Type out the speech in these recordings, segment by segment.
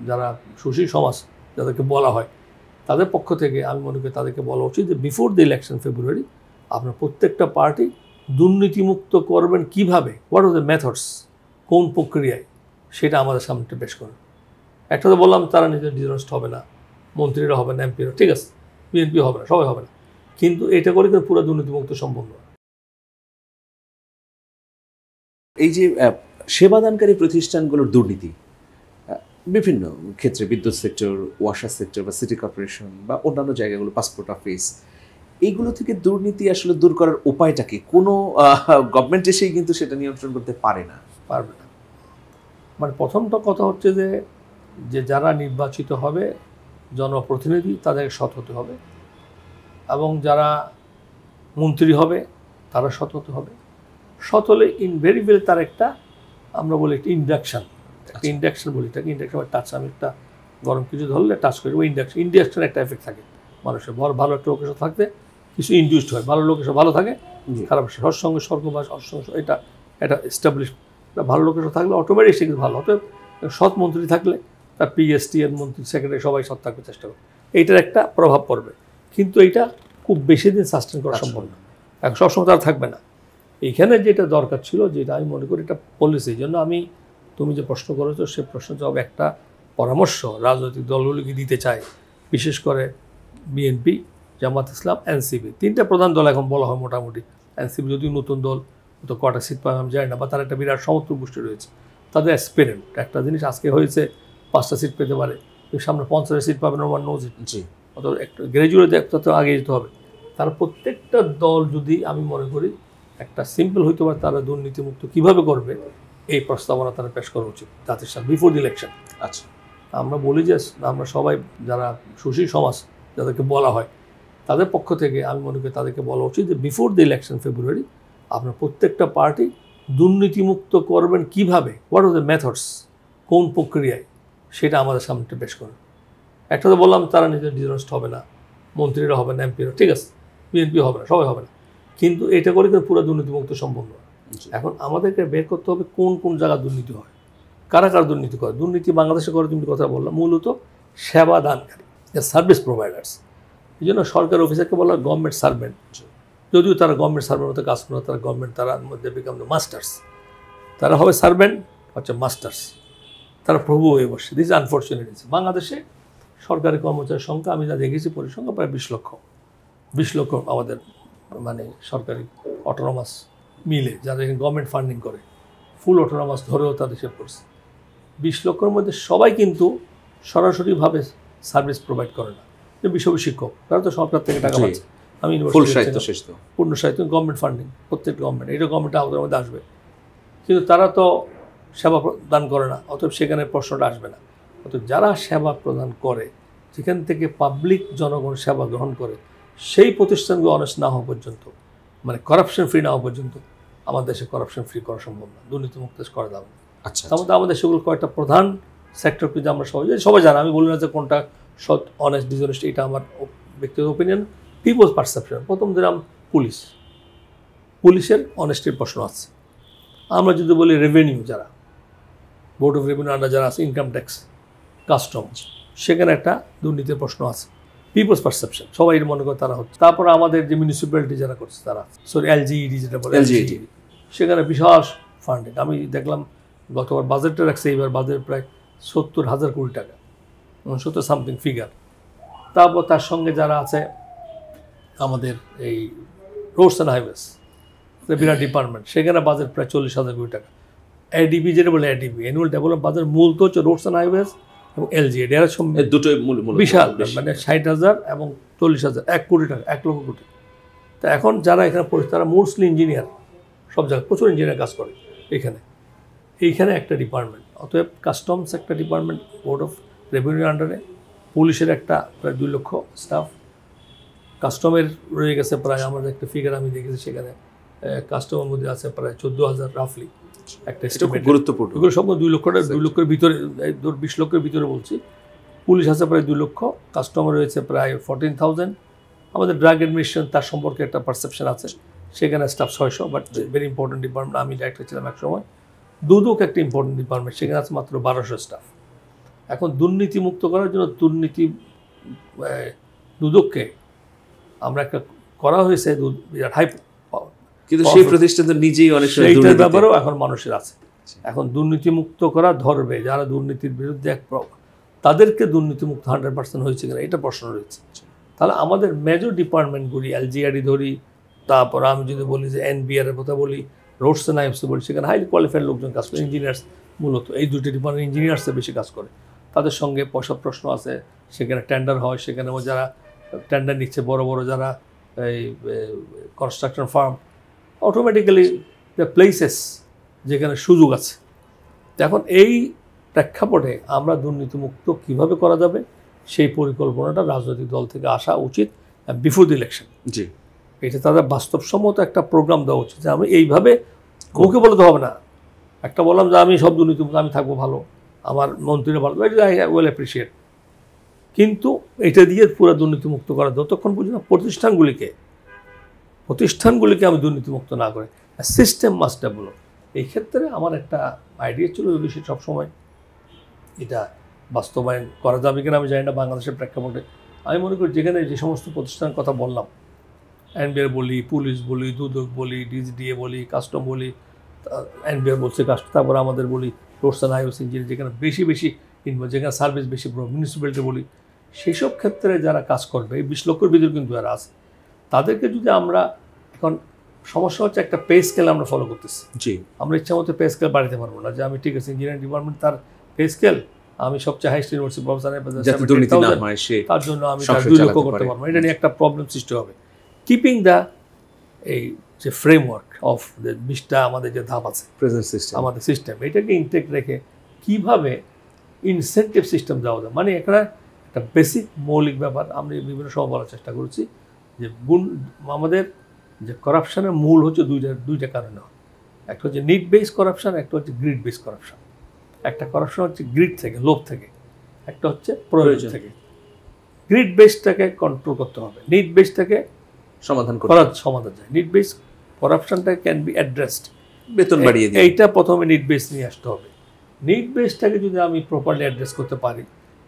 যারা সুশীল সমাজ যাদেরকে বলা হয় তাদের পক্ষ থেকে আমি মনে করি তাদেরকে বলা উচিত যে বিফোর দ্য ইলেকশন ফেব্রুয়ারি আপনার প্রত্যেকটা পার্টি দুর্নীতিমুক্ত করবেন কিভাবে, হোয়াট আর দ্য মেথডস, কোন প্রক্রিয়ায়, সেটা আমাদের সামনে পেশ করুন। একটা তো বললাম তারা নিজের ডিসঅনেস্ট হবে না, মন্ত্রীরা হবে না, এমপিরা, ঠিক আছে, বিএনপি হবে না, সবাই হবে না, কিন্তু এটা করে কিন্তু পুরো দুর্নীতিমুক্ত সম্ভব নয়। এই যে সেবাদানকারী প্রতিষ্ঠানগুলোর দুর্নীতি বিভিন্ন ক্ষেত্রে, বিদ্যুৎ সেক্টর, ওয়াসার সেক্টর বা সিটি কর্পোরেশন বা অন্যান্য জায়গাগুলো, পাসপোর্ট অফিস, এইগুলো থেকে দুর্নীতি আসলে দূর করার উপায়টা কি? কোনো গভর্নমেন্ট এসেই কিন্তু সেটা নিয়ন্ত্রণ করতে পারে না, পারবে না। মানে প্রথমটা কথা হচ্ছে যে যারা নির্বাচিত হবে জনপ্রতিনিধি তাদেরকে সৎ হতে হবে, এবং যারা মন্ত্রী হবে তারা সৎ হতে হবে। সৎ হলে ইনভেরিয়েবল তার একটা, আমরা বলি একটা ইন্ডাকশন, একটা ইন্ডাকশন বলি, এটাকে ইন্ডাকশন টাচ, আমি একটা গরম কিছু ধরলে টাচ করি, ওই ইন্ডাকশন একটা এফেক্ট থাকে মানুষের। ভালো একটা লোকের সাথে থাকতে কিছু ইনডিউসড হয়, ভালো লোকের সাথে ভালো থাকে, খারাপ সৎসঙ্গে স্বর্গবাস, অসৎসঙ্গে এটা এটা এস্টাবলিশ। ভালো লোকের সাথে থাকলে অটোমেটিক সে কিন্তু ভালো। অতএব সৎ মন্ত্রী থাকলে তার পিএসটি এর মন্ত্রী, সেক্রেটারি সবাই সৎ থাকতে চেষ্টা করে, এইটার একটা প্রভাব পড়বে। কিন্তু এইটা খুব বেশি দিন সাস্টেন করা সম্ভব না, এখন সবসময় তারা থাকবে না। এইখানে যেটা দরকার ছিল, যেটা আমি মনে করি এটা পলিসি, এই জন্য তুমি যে প্রশ্ন করেছো সে প্রশ্ন জবাব একটা পরামর্শ রাজনৈতিক দলগুলিকে দিতে চায়, বিশেষ করে বিএনপি, জামাত ইসলাম, এনসিপি, তিনটা প্রধান দল এখন বলা হয় মোটামুটি। এনসিপি যদিও নতুন দল, তো কটা সিট পাবে আমি জানি না, বা তার একটা বিরাট সমর্থক গোষ্ঠী রয়েছে, তাদের অ্যাসপিরেন্ট একটা জিনিস আজকে হয়েছে 5টা সিট পেতে পারে, সামনে 50 সিট পাবে, নর্মাল নো সিট, অত একটা গ্র্যাজুয়েট তো আগে যেতে হবে। তারা প্রত্যেকটা দল যদি আমি মনে করি একটা সিম্পল হইতে পারে, তারা দুর্নীতিমুক্ত কীভাবে করবে এই প্রস্তাবনা তারা পেশ করা উচিত জাতির সামনে বিফোর দি ইলেকশন। আচ্ছা, আমরা বলি যে আমরা সবাই যারা সুশীল সমাজ যাদেরকে বলা হয় তাদের পক্ষ থেকে আমি মনে করি তাদেরকে বলা উচিত যে বিফোর দ্য ইলেকশন ফেব্রুয়ারি আপনার প্রত্যেকটা পার্টি দুর্নীতিমুক্ত করবেন কিভাবে, হোয়াট আর দ্য মেথডস, কোন প্রক্রিয়ায়, সেটা আমাদের সামনে পেশ করুন। একটা তো বললাম তারা নিজের ডিসঅনেস্ট হবে না, মন্ত্রীরা হবে না, এমপিরা, ঠিক আছে, বিএনপি হবে না, সবাই হবে না, কিন্তু এটা করে কিন্তু পুরো দুর্নীতিমুক্ত সম্ভব নয়। এখন আমাদেরকে বের করতে হবে কোন কোন জায়গায় দুর্নীতি হয়, কারা কারা দুর্নীতি করে। দুর্নীতি বাংলাদেশে করে, তুমি কথা বললাম, মূলত সেবা দানকারী, সার্ভিস প্রোভাইডার্স। এই জন্য সরকারি অফিসারকে বলা হয় গভর্নমেন্ট সার্ভেন্ট, যদিও তারা গভর্নমেন্ট সার্ভেন্ট মতো কাজ করে, তারা গভর্নমেন্ট, তারা মধ্যে বিকাম দ্য মাস্টার্স, তারা হবে সার্ভেন্ট, হচ্ছে মাস্টার্স, তারা প্রভু হয়ে বসে। This unfortunate. বাংলাদেশে সরকারি কর্মচারীর সংখ্যা আমি যা দেখেছি পরিসংখ্যা প্রায় 20 লক্ষ আমাদের মানে সরকারি অটোনমাস মিলে, যারা গভর্নমেন্ট ফান্ডিং করে, ফুল অটোনমাস ধরেও তাদের হিসেব করছে 20 লক্ষের মধ্যে সবাই কিন্তু সরাসরিভাবে সার্ভিস প্রোভাইড করে না। যে বিষয় শিক্ষক, তারা তো সরকার থেকে টাকা পাচ্ছে, আমি ইউনিভার্সিটি পূর্ণ সাহিত্য গভর্নমেন্ট ফান্ডিং, প্রত্যেক গভর্নমেন্ট, এটা গভর্নমেন্টের আওতার মধ্যে আসবে, কিন্তু তারা তো সেবা প্রদান করে না, অতএব সেখানে প্রশ্নটা আসবে না। অতএব যারা সেবা প্রদান করে, যেখান থেকে পাবলিক জনগণ সেবা গ্রহণ করে, সেই প্রতিষ্ঠানগুলো অনেস্ট না হওয়া পর্যন্ত, মানে করাপশন ফ্রি না হওয়া পর্যন্ত আমাদের দেশে করাপশন ফ্রি করা সম্ভব না, দুর্নীতিমুক্ত করা যাবে না। আচ্ছা, তার মধ্যে আমাদের সেগুলো কয়েকটা প্রধান সেক্টরকে যে আমরা সবাই জানি, আমি বলি না যে কোনটা সৎ, অনেস্ট, ডিসঅনেস্ট, এটা আমার ব্যক্তিগত ওপিনিয়ন। পিপলস পারসেপশন, প্রথম দিলাম পুলিশের অনেস্টির প্রশ্ন আছে। আমরা যদি বলি রেভিনিউ, যারা বোর্ড অফ রেভিনিউ আন্ডার যারা আছে, ইনকাম ট্যাক্স, কাস্টম, সেখানে একটা দুর্নীতির প্রশ্ন আছে। পিপলস পারসেপশন, সবাই মনে করে তারা হচ্ছে। তারপরে আমাদের যে মিউনিসিপ্যালিটি যারা করছে তারা, এলজিইডি যেটা বলে, সেখানে বিশাল ফান্ডিং। আমি দেখলাম গতবার বাজেটটা রাখছে, এইবার বাজেট প্রায় 70,000 কোটি টাকা, 70 সামথিং ফিগার। তারপর তার সঙ্গে যারা আছে আমাদের এই roads and highways, Virat department, সেখানে বাজেট প্রায় 40,000 কোটি টাকা। এডিবি যেটা বলে, এডিবি অ্যানুয়াল ডেভেলপমেন্ট বাজেট, মূল তো হচ্ছে রোডস অ্যান্ড হাইওয়েজ এবং এলজিইডি, এরা দুটোই বিশাল, মানে 60,000 এবং 40,000, 1 কোটি টাকা, 1 লক্ষ কোটি। তো এখন যারা এখানে পড়ছে তারা মোস্টলি ইঞ্জিনিয়ার, সব জায়গায় প্রচুর ইঞ্জিনিয়ার কাজ করে এইখানে একটা ডিপার্টমেন্ট। অতএব কাস্টমস একটা ডিপার্টমেন্ট বোর্ড অফ রেভিনিউর আন্ডারে, পুলিশের একটা প্রায় 2 লক্ষ স্টাফ, কাস্টমের রয়ে গেছে প্রায়, আমাদের একটা ফিগার আমি দেখেছি সেখানে কাস্টমের মধ্যে আছে প্রায় 14,000 রাফলি, একটা গুরুত্বপূর্ণ। এগুলো সব 2 লক্ষের ভিতরে, 20 লক্ষের ভিতরে বলছি। পুলিশ আছে প্রায় 2 লক্ষ, কাস্টমার রয়েছে প্রায় 14,000। আমাদের ড্রাগ অ্যাডমিনিস্ট্রেশন, তার সম্পর্কে একটা পারসেপশন আছে, সেখানে staff 600, but very important department. আমি ডাইরেক্টর ছিলাম এক সময়। দুদক একটা ইম্পর্টেন্ট ডিপার্টমেন্ট, সেখানে আছে মাত্র 1200 স্টাফ। এখন দুর্নীতিমুক্ত করার জন্য দুর্নীতি দুদককে আমরা একটা করা হয়েছে বিরাট হাই, কিন্তু সেই প্রতিষ্ঠান তো নিজেই অনেক সেইটার ব্যাপারেও এখন মানুষের আছে। এখন দুর্নীতিমুক্ত করা ধরবে যারা দুর্নীতির বিরুদ্ধে তাদেরকে দুর্নীতিমুক্ত 100% হয়েছে কিনা এটা প্রশ্ন রয়েছে। তাহলে আমাদের মেজর ডিপার্টমেন্টগুলি এলজিআরডি ধরি, তারপর আমি যদি বলি যে এনবিআর এর কথা বলি, রোডস অ্যান্ড হাইওয়েস বলি, সেখানে হাইলি কোয়ালিফাইড লোকজন কাজ করে, ইঞ্জিনিয়ার্স মূলত এই দুটি ডিপার্টমেন্ট ইঞ্জিনিয়ার্সে বেশি কাজ করে। তাদের সঙ্গে পয়সার প্রশ্ন আছে, সেখানে টেন্ডার হয়, সেখানে যারা টেন্ডার নিচ্ছে বড় বড় যারা এই construction farm, automatically the places যেখানে সুযোগ আছে। এখন এই প্রেক্ষাপটে আমরা দুর্নীতিমুক্ত কিভাবে করা যাবে সেই পরিকল্পনাটা রাজনৈতিক দল থেকে আসা উচিত বিফোর দ্য ইলেকশন। জি, এটা তাদের বাস্তবসম্মত একটা প্রোগ্রাম দেওয়া উচিত যে আমি এইভাবে মুখে বলতে হবে না। একটা বললাম যে আমি সব দুর্নীতিমুক্ত, আমি থাকবো ভালো, আমার মন্ত্রীরা ভালো, আই ওয়েল অ্যাপ্রিসিয়েট, কিন্তু এটা দিয়ে পুরো দুর্নীতিমুক্ত করা যতক্ষণ পর্যন্ত প্রতিষ্ঠানগুলিকে আমি দুর্নীতিমুক্ত না করে সিস্টেম মাস্ট ডেভেলপ। এই ক্ষেত্রে আমার একটা আইডিয়া ছিল, যদি সে সবসময় এটা বাস্তবায়ন করা যাবে কিনা আমি জানি না বাংলাদেশের প্রেক্ষাপটে। আমি মনে করি যেখানে যে সমস্ত প্রতিষ্ঠানের কথা বললাম, এনবিআর বলি, পুলিশ বলি, দুদক বলি, ডিজিডিএ বলি, কাস্টম বলি, এনবিআর বলছে কাস্টম, তারপরে আমাদের বলি রোডস অ্যান্ড হাইওয়েস ইঞ্জিনিয়ার, যেখানে বেশি যেখানে সার্ভিস বেশি, মিউনিসিপ্যালিটি বলি, সেই সব ক্ষেত্রে যারা কাজ করবে, এই 20 লক্ষের ভিতরে কিন্তু এরা আছে, তাদেরকে যদি আমরা এখন সমস্যা হচ্ছে একটা পে স্কেল আমরা ফলো করতেছি। জি, আমরা ইচ্ছা মতো পে স্কেল বাড়াতে পারবো না, যে আমি ঠিক আছে ইঞ্জিনিয়ারিং ডিপার্টমেন্ট তার পে স্কেল আমি সবচেয়ে হাইস্ট ইউনিভার্সিটি প্রফেসর, তার জন্য আমি 2 লক্ষ করতে পারবো, এটা নিয়ে একটা প্রবলেম সৃষ্টি হবে। কিপিং দ্য এই যে ফ্রেমওয়ার্ক অফ দ্য 20টা আমাদের যে ধাপ আছে আমাদের সিস্টেম, এটাকে ইনটেক রেখে কীভাবে ইনসেন্টিভ সিস্টেম দেওয়া যায়, মানে একটা বেসিক মৌলিক ব্যাপার আমরা বিভিন্ন সময় বলার চেষ্টা করছি যে আমাদের যে করাপশনের মূল হচ্ছে দুইটা কারণে হয়। একটা হচ্ছে নিড বেস করাপশন, একটা হচ্ছে গ্রিড বেস করাপশন। একটা করাপশন হচ্ছে গ্রিড থেকে, লোভ থেকে, একটা হচ্ছে প্রয়োজন থেকে। গ্রিড বেসটাকে কন্ট্রোল করতে হবে, নিড বেসটাকে সমাধান যায়। নিড বেস করাপশনটা ক্যান বি অ্যাড্রেসড, বেতন বাড়িয়ে দিয়ে, এইটা প্রথমে নিড বেস নিয়ে আসতে হবে। নিড বেসটাকে যদি আমি প্রপারলি অ্যাড্রেস করতে পারি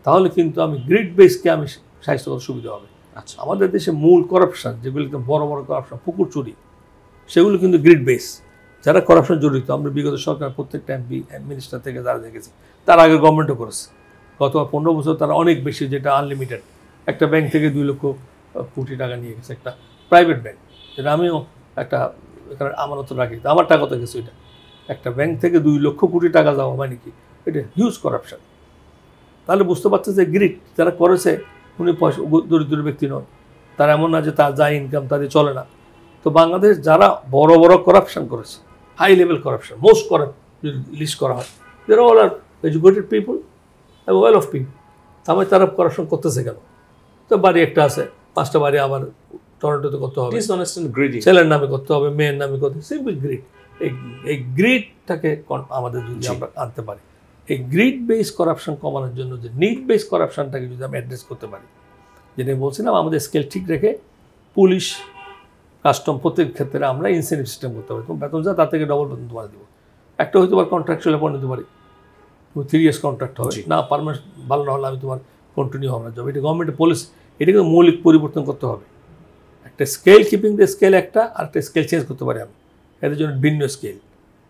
তাহলে কিন্তু আমি গ্রিড বেসকে আমি স্বাস্থ্যগত সুবিধা হবে। আচ্ছা, আমাদের দেশে মূল করাপশন যেগুলি বড় বড় করাপশন, পুকুর চুরি, সেগুলো কিন্তু গ্রিড বেস। যারা করাপশন জড়িত আমরা বিগত সরকার প্রত্যেকটা এমপি মিনিস্টার থেকে যারা দেখেছি, তার আগে গভর্নমেন্টও করেছে, গত 15 বছর তারা অনেক বেশি, যেটা আনলিমিটেড। একটা ব্যাংক থেকে 2 লক্ষ কোটি টাকা নিয়ে গেছে, একটা প্রাইভেট ব্যাংক, যেটা আমিও একটা এখানে আমানত রাখি, আমার টাকা তো গেছে, ওইটা একটা ব্যাংক থেকে 2 লক্ষ কোটি টাকা যাওয়া মানে কি, এটা হিউজ করাপশন। তাহলে বুঝতে পারছে যে গ্রিড যারা করেছে উনি পয়সা দরিদ্র ব্যক্তি নন, তার এমন না যে তার যা ইনকাম তাদের চলে না। তো বাংলাদেশ যারা বড় বড় করাপশন করেছে, high level corruption, most corrupt list করা হয়, দেয়ার অল আর এডুকেটেড পিপুল এবং ওয়েল অফ পিপুল। তারপরে তারা করাপশন করতেছে কেন? তো বাড়ি একটা আছে, 5টা বাড়ি আবার টরন্টোতে করতে হবে, ছেলের নামে করতে হবে, মেয়ের নামে করতে হবে, সিম্পল গ্রিড। এই গ্রিডটাকে আমাদের যদি আমরা আনতে পারি, এই গ্রিড বেস করাপশন কমানোর জন্য যে নিড বেস করাপশনটাকে যদি আমি অ্যাড্রেস করতে পারি, যেটা বলছিলাম আমাদের স্কেল ঠিক রেখে পুলিশ, কাস্টম প্রত্যেক ক্ষেত্রে আমরা ইনসেন্টিভ সিস্টেম করতে পারি। তুমি বেতন যা তার থেকে ডবল বেতন তোমার দেবো। একটা হয়তো আবার কন্ট্রাকচুয়াল অ্যাপয়েন্ট নিতে পারি, তুমি 3 ইয়ার্স কন্ট্রাক্ট হবে না, পারমানেন্ট ভালো না হলে আমি তোমার কন্টিনিউ হবে না জব। এটা গভর্নমেন্টের পলিসি, এটাকে মৌলিক পরিবর্তন করতে হবে। একটা স্কেল কিপিং দ্য স্কেল একটা, আর একটা স্কেল চেঞ্জ করতে পারি আমি, এদের জন্য ভিন্ন স্কেল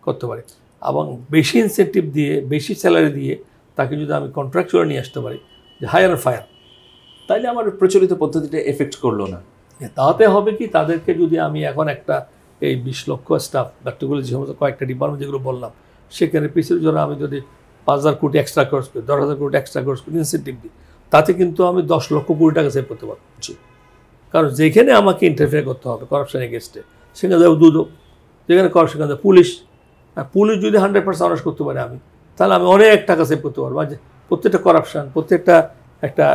করতে পারি, এবং বেশি ইনসেন্টিভ দিয়ে, বেশি স্যালারি দিয়ে তাকে যদি আমি কন্ট্রাকচুয়াল নিয়ে আসতে পারি, যে হায়ার ফায়ার, তাইলে আমার প্রচলিত পদ্ধতিটা এফেক্ট করলো না। তাতে হবে কি, তাদেরকে যদি আমি এখন একটা এই 20 লক্ষ স্টাফ ডাক্তারগুলো যে সমস্ত কয়েকটা ডিপার্টমেন্ট যেগুলো বললাম, সেখানে পিছিয়ে জন্য আমি যদি 5,000 কোটি এক্সট্রা খরচ করি, 10,000 কোটি এক্সট্রা খরচ করি ইনসেন্টিভ দিই, তাতে কিন্তু আমি 10 লক্ষ কোটি টাকা সেভ করতে পারবো। কারণ যেখানে আমাকে ইন্টারফেয়ার করতে হবে করাপশন এগেনস্টে, সেখানে যাবো দুদক, যেখানে করাপশন সেখানে পুলিশ। আর পুলিশ যদি 100% অনার্স করতে পারে আমি, তাহলে আমি অনেক টাকা সেভ করতে পারবো। যে প্রত্যেকটা করাপশন, প্রত্যেকটা একটা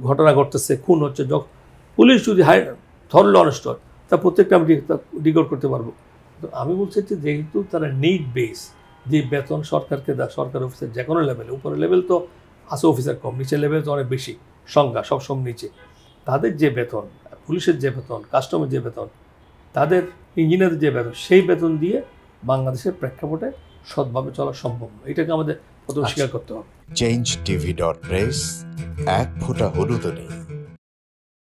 ঘটনা ঘটতেছে, খুন হচ্ছে, পুলিশ যদি ধরলে অনেস্ট হয়, তা প্রত্যেকটা আমি রিকর্ড করতে পারবো। তো আমি বলছি যে যেহেতু তারা নিড বেস, যে বেতন সরকারকে দেয়, সরকার অফিসের যে কোনো লেভেলে, উপরের লেভেল তো আছে অফিসার কম, নিচের লেভেল তো অনেক বেশি সংখ্যা, সবসময় নিচে, তাদের যে বেতন, পুলিশের যে বেতন, কাস্টমের যে বেতন, তাদের ইঞ্জিনিয়ারদের যে বেতন, সেই বেতন দিয়ে বাংলাদেশের প্রেক্ষাপটে সৎভাবে চলা সম্ভব নয়। এটাকে আমাদের প্রথমে স্বীকার করতে হবে। change tv.press এক ফোঁটা হলুদও নেই।